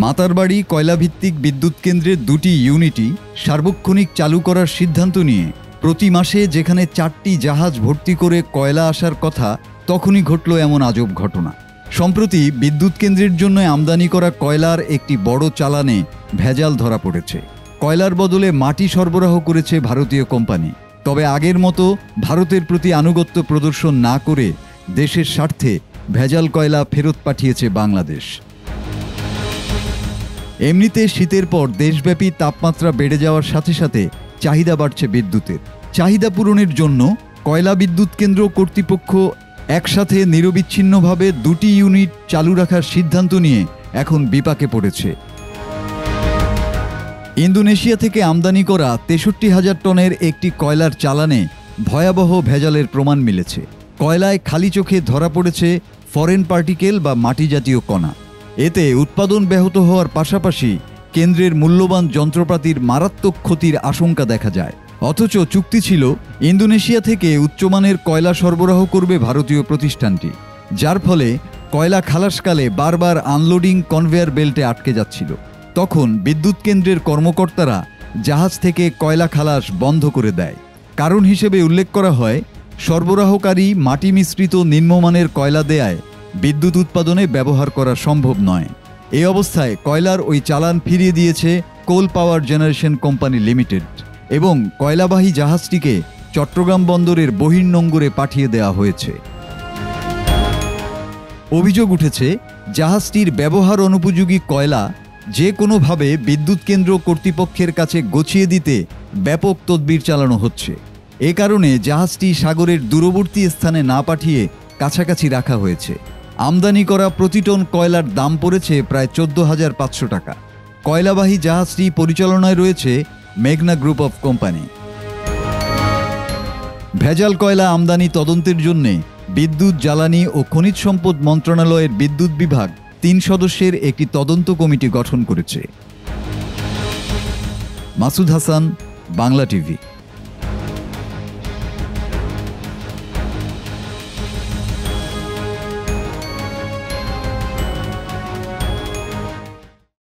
মাতারবাড়ি কয়লাভিত্তিক বিদ্যুৎ কেন্দ্রের দুটি ইউনিটই সার্বক্ষণিক চালু করার সিদ্ধান্ত নিয়ে প্রতি মাসে যেখানে 4টি জাহাজ ভর্তি করে কয়লা আসার কথা, তখনই ঘটল এমন আজব ঘটনা। সম্প্রতি বিদ্যুৎ কেন্দ্রের জন্য আমদানি করা কয়লার একটি বড় চালানে ভেজাল ধরা পড়েছে। কয়লার বদলে মাটি সরবরাহ করেছে ভারতীয় কোম্পানি। তবে আগের মতো ভারতের প্রতি আনুগত্য প্রদর্শন না করে দেশের স্বার্থে ভেজাল কয়লা ফেরত পাঠিয়েছে বাংলাদেশ। এমনিতে শীতের পর দেশব্যাপী তাপমাত্রা বেড়ে যাওয়ার সাথে সাথে চাহিদা বাড়ছে বিদ্যুতের। চাহিদা পূরণের জন্য কয়লা বিদ্যুৎ কেন্দ্র কর্তৃপক্ষ একসাথে নিরবিচ্ছিন্নভাবে দুটি ইউনিট চালু রাখার সিদ্ধান্ত নিয়ে এখন বিপাকে পড়েছে। ইন্দোনেশিয়া থেকে আমদানি করা 63,000 টনের একটি কয়লার চালানে ভয়াবহ ভেজালের প্রমাণ মিলেছে। কয়লায় খালি চোখে ধরা পড়েছে ফরেন পার্টিকেল বা মাটি জাতীয় কণা। এতে উৎপাদন ব্যাহত হওয়ার পাশাপাশি কেন্দ্রের মূল্যবান যন্ত্রপাতির মারাত্মক ক্ষতির আশঙ্কা দেখা যায়। অথচ চুক্তি ছিল ইন্দোনেশিয়া থেকে উচ্চমানের কয়লা সরবরাহ করবে ভারতীয় প্রতিষ্ঠানটি, যার ফলে কয়লা খালাসকালে বারবার আনলোডিং কনভেয়ার বেল্টে আটকে যাচ্ছিল। তখন বিদ্যুৎ কেন্দ্রের কর্মকর্তারা জাহাজ থেকে কয়লা খালাস বন্ধ করে দেয়। কারণ হিসেবে উল্লেখ করা হয়, সরবরাহকারী মাটি মিশ্রিত নিম্নমানের কয়লা দেয়ায় বিদ্যুৎ উৎপাদনে ব্যবহার করা সম্ভব নয়। এই অবস্থায় কয়লার ওই চালান ফিরিয়ে দিয়েছে কোল পাওয়ার জেনারেশন কোম্পানি লিমিটেড এবং কয়লাবাহী জাহাজটিকে চট্টগ্রাম বন্দরের বহির্নোঙরে পাঠিয়ে দেওয়া হয়েছে। অভিযোগ উঠেছে, জাহাজটির ব্যবহার অনুপযোগী কয়লা যে কোনোভাবে বিদ্যুৎ কেন্দ্র কর্তৃপক্ষের কাছে গছিয়ে দিতে ব্যাপক তদবির চালানো হচ্ছে। এ কারণে জাহাজটি সাগরের দূরবর্তী স্থানে না পাঠিয়ে কাছাকাছি রাখা হয়েছে। আমদানি করা প্রতি টন কয়লার দাম পড়েছে প্রায় 14,500 টাকা। কয়লাবাহী জাহাজটি পরিচালনায় রয়েছে মেঘনা গ্রুপ অফ কোম্পানি। ভেজাল কয়লা আমদানি তদন্তের জন্য বিদ্যুৎ, জ্বালানি ও খনিজ সম্পদ মন্ত্রণালয়ের বিদ্যুৎ বিভাগ 3 সদস্যের একটি তদন্ত কমিটি গঠন করেছে। মাসুদ হাসান, বাংলা টিভি।